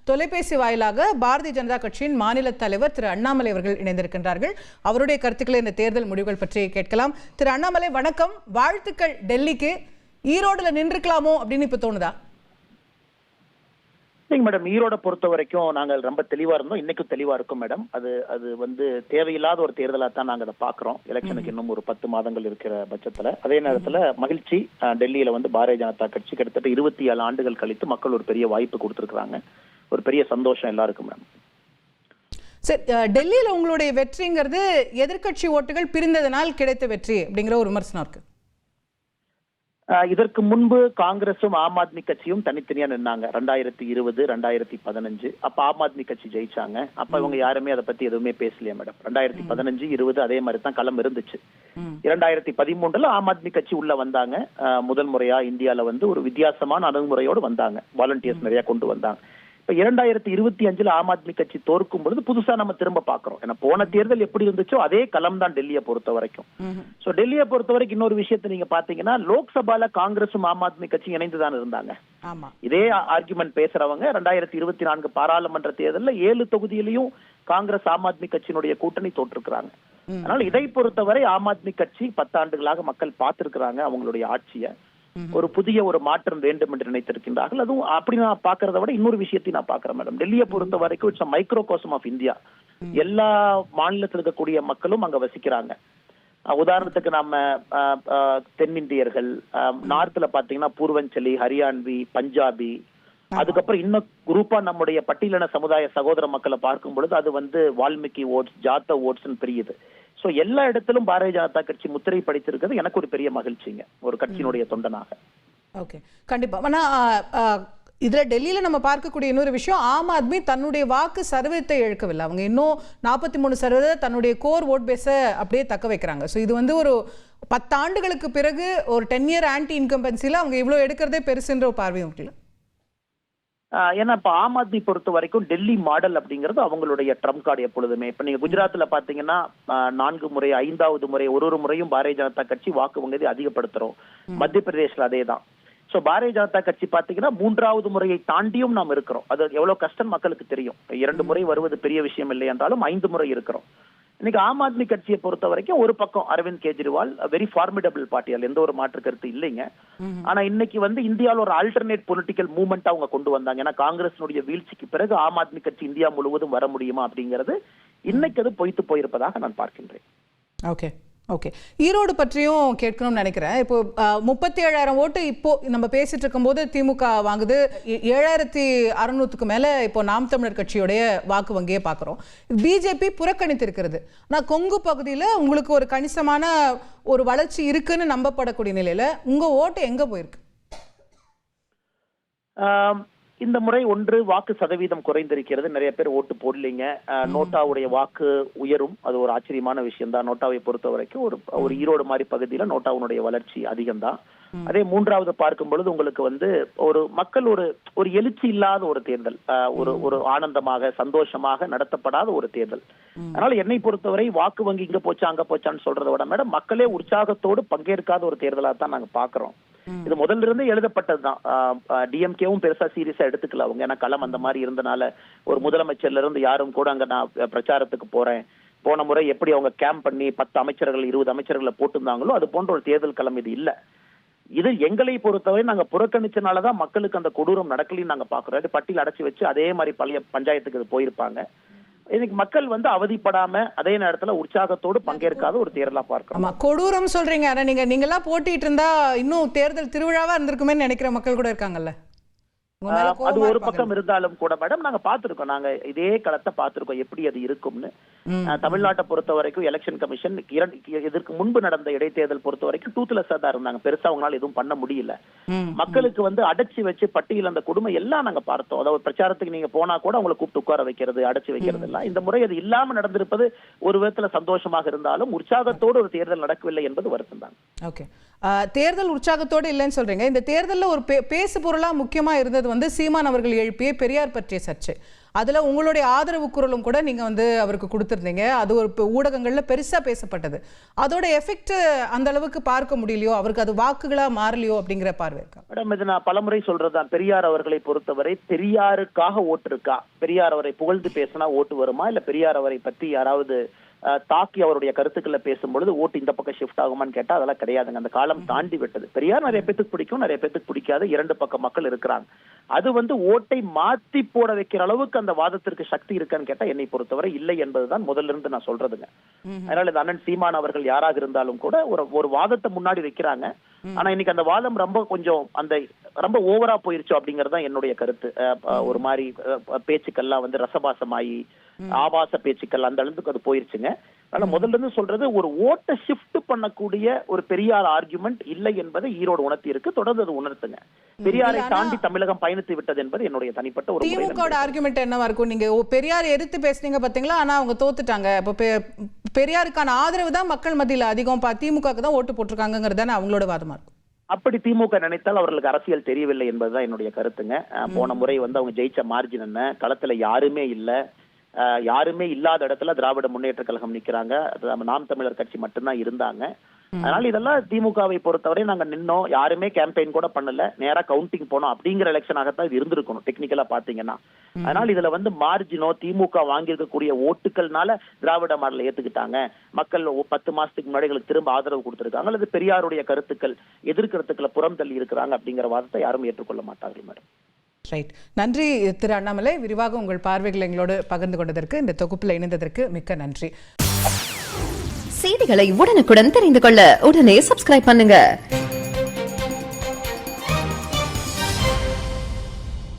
தொலைபேசி வாயிலாக பாரதிய ஜனதா கட்சியின் மாநில தலைவர் திரு அண்ணாமலை அவர்கள் இணைந்திருக்கின்றார்கள். அவருடைய கருத்துக்களை இந்த தேர்தல் முடிவுகள் பற்றி கேட்கலாம். திரு அண்ணாமலை வணக்கம், வாழ்த்துக்கள். டெல்லிக்கு ஈரோடுல நின்றுக்கலாமோ அப்படின்னு இப்ப தோணுதா? மேடம், ஈரோட பொறுத்த வரைக்கும் நாங்கள் ரொம்ப தெளிவா இருந்தோம், இன்னைக்கும் தெளிவா இருக்கும் மேடம். அது வந்து தேவையில்லாத ஒரு தேர்தலா தான் நாங்க அதை பாக்குறோம். எலெக்ஷனுக்கு இன்னும் ஒரு 10 மாதங்கள் இருக்கிற பட்சத்துல அதே நேரத்துல மகிழ்ச்சி, டெல்லியில வந்து பாரதிய ஜனதா கட்சி கிட்டத்தட்ட 27 ஆண்டுகள் கழித்து மக்கள் ஒரு பெரிய வாய்ப்பு கொடுத்திருக்காங்க. ஒரு பெரிய சந்தோஷம் எல்லாருக்கும் மேடம். சரி, டெல்லியில உங்களுடைய வெற்றிங்கிறது எதிர்கட்சி ஓட்டுகள் பிரிந்ததனால் கிடைத்த வெற்றி அப்படிங்கிற ஒரு விமர்சனம் இருக்கு. இதற்கு முன்பு காங்கிரசும் ஆம் ஆத்மி கட்சியும் தனித்தனியா நின்னாங்க 2020 2015. அப்ப ஆம் ஆத்மி கட்சி ஜெயிச்சாங்க. அப்ப இவங்க யாருமே அதை பத்தி எதுவுமே பேசலையா மேடம். 2015 20 அதே மாதிரி தான் களம் இருந்துச்சு. 2013 ஆம் ஆத்மி கட்சி உள்ள வந்தாங்க. முதல் முறையா இந்தியால வந்து ஒரு வித்தியாசமான அணுகுமுறையோடு வந்தாங்க. வாலண்டியர்ஸ் நிறைய கொண்டு வந்தாங்க. இப்ப 2025 ஆம் ஆத்மி கட்சி தோற்கும் பொழுது புதுசா நம்ம திரும்ப பாக்குறோம். ஏன்னா போன தேர்தல் எப்படி இருந்துச்சோ அதே களம் தான் டெல்லியை பொறுத்த வரைக்கும். சோ டெல்லியை பொறுத்த வரைக்கும் இன்னொரு விஷயத்தை நீங்க பாத்தீங்கன்னா, லோக்சபால காங்கிரசும் ஆம் ஆத்மி கட்சி இணைந்துதான் இருந்தாங்க. இதே ஆர்குமெண்ட் பேசுறவங்க 2024 பாராளுமன்ற தேர்தலில் 7 தொகுதியிலையும் காங்கிரஸ் ஆம் ஆத்மி கட்சியினுடைய கூட்டணி தோற்றிருக்கிறாங்க. அதனால இதை பொறுத்தவரை ஆம் ஆத்மி கட்சி 10 ஆண்டுகளாக மக்கள் பார்த்திருக்கிறாங்க அவங்களுடைய ஆட்சியை. ஒரு புதிய ஒரு மாற்றம் வேண்டும் என்று நினைத்திருக்கின்றார்கள். அதுவும் அப்படி நான் பாக்குறத விட இன்னொரு விஷயத்தையும் நான் பாக்குறேன் மேடம். டெல்லியை பொறுத்த வரைக்கும் இட்ஸ் மைக்ரோகாஸ்ம் ஆஃப் இந்தியா. எல்லா மாநிலத்தில் இருக்கக்கூடிய மக்களும் அங்க வசிக்கிறாங்க. உதாரணத்துக்கு நாம தென்னிந்தியர்கள், நார்த்ல பாத்தீங்கன்னா பூர்வஞ்சலி, ஹரியான்வி, பஞ்சாபி, அதுக்கப்புறம் இன்னும் குரூப்பா நம்முடைய பட்டியலின சமுதாய சகோதர மக்களை பார்க்கும் பொழுது அது வந்து வால்மீகி ஓட்ஸ், ஜாத்த ஓட்ஸ் பிரியுது. சோ எல்லா இடத்திலும் பாரதிய ஜனதா கட்சி முத்திரை படித்திருக்கிறது எனக்கு ஒரு பெரிய மகிழ்ச்சிங்க, ஒரு கட்சியினுடைய தொண்டனாக. ஓகே, கண்டிப்பா. ஆனா இதுல டெல்லியில நம்ம பார்க்கக்கூடிய இன்னொரு விஷயம், ஆம் ஆத்மி தன்னுடைய வாக்கு சதவீதத்தை இழக்கவில்லை. அவங்க இன்னும் 43% தன்னுடைய கோர் ஓட் பேஸ அப்படியே தக்க வைக்கிறாங்க. ஸோ இது வந்து ஒரு 10 ஆண்டுகளுக்கு பிறகு ஒரு 10 இயர் ஆன்டி இன்கம்பன்சில அவங்க இவ்வளவு எடுக்கிறதே பெருசுன்ற ஒரு பார்வை உங்களுக்கு. ஏன்னா இப்ப ஆம் ஆத்மி பொறுத்த வரைக்கும் டெல்லி மாடல் அப்படிங்கிறது அவங்களுடைய ட்ரம்ப் கார்டு எப்பொழுதுமே. இப்ப நீங்க குஜராத்ல பாத்தீங்கன்னா 4 முறை 5வது முறை ஒரு முறையும் பாரதிய ஜனதா கட்சி வாக்கு வங்கி அதிகப்படுத்துறோம். மத்திய பிரதேஷ்ல அதே தான். சோ பாரதிய ஜனதா கட்சி பாத்தீங்கன்னா 3வது முறையை தாண்டியும் நாம் இருக்கிறோம். அது எவ்வளவு கஷ்டம் மக்களுக்கு தெரியும். 2 முறை வருவது பெரிய விஷயம் இல்லை என்றாலும் 5 முறை இருக்கிறோம். இன்னைக்கு ஆம் ஆத்மி கட்சியை பொறுத்த வரைக்கும் ஒரு பக்கம் அரவிந்த் கெஜ்ரிவால் வெரி ஃபார்மிடபிள் பார்ட்டியால் எந்த ஒரு மாற்று கருத்து இல்லைங்க. ஆனா இன்னைக்கு வந்து இந்தியாவில் ஒரு ஆல்டர்னேட் பொலிட்டிக்கல் மூவ்மெண்ட் அவங்க கொண்டு வந்தாங்க. ஏன்னா காங்கிரஸினுடைய வீழ்ச்சிக்கு பிறகு ஆம் ஆத்மி கட்சி இந்தியா முழுவதும் வர முடியுமா அப்படிங்கிறது இன்னைக்கு அது பொய்த்து போயிருப்பதாக நான் பார்க்கின்றேன். ஓகே ஓகே, ஈரோடு பற்றியும் கேட்கணும்னு நினைக்கிறேன். இப்போ 37,000 ஓட்டு இப்போ நம்ம பேசிட்டு இருக்கும்போது திமுக வாங்குது. 7,600க்கு மேல இப்போ நாம் தமிழர் கட்சியுடைய வாக்கு வங்கியை பார்க்குறோம். பிஜேபி புறக்கணித்து இருக்கிறது. ஆனால் கொங்கு பகுதியில் உங்களுக்கு ஒரு கணிசமான ஒரு வளர்ச்சி இருக்குன்னு நம்பப்படக்கூடிய நிலையில உங்க ஓட்டு எங்க போயிருக்கு? இந்த முறை ஒன்று வாக்கு சதவீதம் குறைந்திருக்கிறது, நிறைய பேர் ஓட்டு போடலைங்க. நோட்டாவுடைய வாக்கு உயரும், அது ஒரு ஆச்சரியமான விஷயம் தான். நோட்டாவை பொறுத்த வரைக்கும் ஒரு ஈரோடு மாதிரி பகுதியில நோட்டாவுடைய வளர்ச்சி அதிகம்தான். அதே 3வது பார்க்கும் பொழுது உங்களுக்கு வந்து ஒரு மக்கள் ஒரு எழுச்சி இல்லாத ஒரு தேர்தல், ஒரு ஆனந்தமாக சந்தோஷமாக நடத்தப்படாத ஒரு தேர்தல். அதனால என்னை பொறுத்தவரை வாக்கு வங்கி இங்க போச்சா அங்க போச்சான்னு சொல்றதை விட மேடம், மக்களே உற்சாகத்தோடு பங்கேற்காத ஒரு தேர்தலா தான் நாங்க பாக்குறோம். இது முதல்ல இருந்து எழுதப்பட்டதுதான். டிஎம்கேவும் பெருசா சீரியஸா எடுத்துக்கல அவங்க. ஏன்னா களம் அந்த மாதிரி இருந்தனால ஒரு முதலமைச்சர்ல இருந்து யாரும் கூட அங்க நான் பிரச்சாரத்துக்கு போறேன், போன முறை எப்படி அவங்க கேம்ப் பண்ணி 10 அமைச்சர்கள் 20 அமைச்சர்களை போட்டிருந்தாங்களோ அது போன்ற ஒரு தேர்தல் களம் இது இல்ல. இது எங்களை பொறுத்தவரை நாங்க புறக்கணிச்சனாலதான் மக்களுக்கு அந்த கொடூரம் நடக்கலன்னு நாங்க பாக்குறோம். பட்டியல் அடைச்சு வச்சு அதே மாதிரி பழைய பஞ்சாயத்துக்கு இது போயிருப்பாங்க. இன்னைக்கு மக்கள் வந்து அவதிப்படாம அதே நேரத்துல உற்சாகத்தோடு பங்கேற்காத ஒரு தேர்தலா பார்க்கிறோம். கொடூரம் சொல்றீங்க, ஆனா நீங்கெல்லாம் போட்டிட்டு இருந்தா இன்னும் தேர்தல் திருவிழாவா இருந்திருக்குமே நினைக்கிற மக்கள் கூட இருக்காங்கல்ல. அது ஒரு பக்கம் இருந்தாலும் கூட மேடம் நாங்க பாத்துருக்கோம், நாங்க இதே களத்தை பாத்துருக்கோம் எப்படி அது இருக்கும்னு. தமிழ்நாட்டை பொறுத்த வரைக்கும் எலெக்ஷன் கமிஷன் இதற்கு முன்பு நடந்த இடைத்தேர்தல் பொறுத்த வரைக்கும் டூத்லெஸ்ஸா தான் இருந்தாங்க. பெருசா அவங்களால எதுவும் பண்ண முடியல. மக்களுக்கு வந்து அடைச்சு வச்சு பட்டியல் அந்த கொடுமை எல்லாம் நாங்க பார்த்தோம். அதாவது பிரச்சாரத்துக்கு நீங்க போனா கூட அவங்களை கூப்பிட்டு உட்கார வைக்கிறது, அடைச்சு வைக்கிறது எல்லாம். இந்த முறை அது இல்லாம நடந்திருப்பது ஒரு விதத்துல சந்தோஷமாக இருந்தாலும் உற்சாகத்தோடு ஒரு தேர்தல் நடக்கவில்லை என்பது வருத்தம் தான். ஓகே, தேர்தல் உற்சாகத்தோடு இல்லைன்னு சொல்றீங்க. இந்த தேர்தலில் ஒரு பேசு பொருளா முக்கியமா இருந்தது வந்து சீமான் அவர்கள் எழுப்பிய பெரியார் பற்றிய சர்ச்சை. அதுல உங்களுடைய ஆதரவு குரலும் கூட நீங்க வந்து அவருக்கு கொடுத்திருந்தீங்க. அது ஒரு ஊடகங்கள்ல பெருசா பேசப்பட்டது. அதோட எஃபெக்ட் அந்த அளவுக்கு பார்க்க முடியலையோ, அவருக்கு அது வாக்குகளா மாறலையோ அப்படிங்கிற பார்வை இருக்கா? மேடம், இது நான் பலமுறை சொல்றதுதான். பெரியார் அவர்களை பொறுத்தவரை பெரியாருக்காக ஓட்டு இருக்கா? பெரியார் அவரை புகழ்ந்து பேசினா ஓட்டு வருமா? இல்ல பெரியார் அவரை பத்தி யாராவது தாக்கி அவருடைய கருத்துக்களை பேசும்பொழுது ஓட்டு இந்த பக்கம் ஷிஃப்ட் ஆகுமான்னு கேட்டா அதெல்லாம் கிடையாதுங்க. அந்த காலம் தாண்டி விட்டது. பெரியார் நிறைய பேத்துக்கு பிடிக்கும், நிறைய பேத்துக்கு பிடிக்காது. இரண்டு பக்க மக்கள் இருக்கிறாங்க. அது வந்து ஓட்டை மாத்தி போட வைக்கிற அளவுக்கு அந்த வாதத்திற்கு சக்தி இருக்கான்னு கேட்டா என்னை பொறுத்தவரை இல்லை என்பதுதான் முதல்ல இருந்து நான் சொல்றதுங்க. அதனால இந்த அண்ணன் சீமான் அவர்கள் யாராக இருந்தாலும் கூட ஒரு வாதத்தை முன்னாடி வைக்கிறாங்க. ஆனா இன்னைக்கு அந்த வாதம் ரொம்ப ஓவரா போயிருச்சு அப்படிங்கறதுதான் என்னுடைய கருத்து. ஒரு மாதிரி பேச்சுக்கள்லாம் வந்து ரசபாசமாயி ஆபாச பேச்சுக்கள் அந்த அளவுக்கு அது போயிருச்சுங்க. அதனால முதல்ல இருந்து சொல்றது, ஒரு ஓட்டை ஷிஃப்ட் பண்ணக்கூடிய ஒரு பெரியார் ஆர்குமெண்ட் இல்லை என்பதை ஈரோடு உணர்த்தி இருக்கு. தொடர்ந்து அது உணர்த்துங்க. பெரியாரை தாண்டி தமிழகம் பயணித்து விட்டது என்பது என்னுடைய தனிப்பட்ட ஒரு திமுக ஆர்குமெண்ட் என்னவா இருக்கும்? நீங்க பெரியார் எதிர்த்து பேசுனீங்க பாத்தீங்களா, ஆனா அவங்க தோத்துட்டாங்க. இப்ப பெரியாருக்கான ஆதரவு தான் மக்கள் மத்தியில அதிகம், திமுகவுக்கு தான் ஓட்டு போட்டிருக்காங்கிறது அவங்களோட வாதமா இருக்கும். அப்படி திமுக நினைத்தால் அவர்களுக்கு அரசியல் தெரியவில்லை என்பதுதான் என்னுடைய கருத்துங்க. போன முறை வந்து அவங்க ஜெயிச்ச மார்ஜின் என்ன, களத்துல யாருமே இல்ல, யாருமே இல்லாத இடத்துல திராவிட முன்னேற்ற கழகம் நிக்கிறாங்க. நாம் தமிழர் கட்சி மட்டும்தான் இருந்தாங்க. அதனால இதெல்லாம் திமுகவை பொறுத்தவரை நாங்க நின்னோம், யாருமே கேம்பெயின் கூட பண்ணல, நேரா கவுண்டிங் போனோம் அப்படிங்கிற எலெக்ஷனாகத்தான் இது இருந்திருக்கணும் டெக்னிக்கலா பாத்தீங்கன்னா. அதனால இதுல வந்து மார்ஜினோ திமுக வாங்கியிருக்கக்கூடிய ஓட்டுகள்னால திராவிட மாடலை ஏத்துக்கிட்டாங்க, மக்கள் 10 மாசத்துக்கு முன்னாடி திரும்ப ஆதரவு கொடுத்திருக்காங்க, அல்லது பெரியாருடைய கருத்துக்கள் எதிர்கருத்துக்களை புறம் தள்ளி இருக்கிறாங்க அப்படிங்கிற வாதத்தை யாரும் ஏற்றுக்கொள்ள மாட்டார்கள் மேடம். ரைட். நன்றி திரு அண்ணாமலை. விரிவாக உங்கள் பார்வைகளை எங்களோடு பகிர்ந்து கொண்டதற்கு, இந்த தொகுப்பில் இணைந்ததற்கு மிக்க நன்றி. செய்திகளை உடனுக்குடன் தெரிந்து கொள்ள உடனே சப்ஸ்கிரைப் பண்ணுங்க.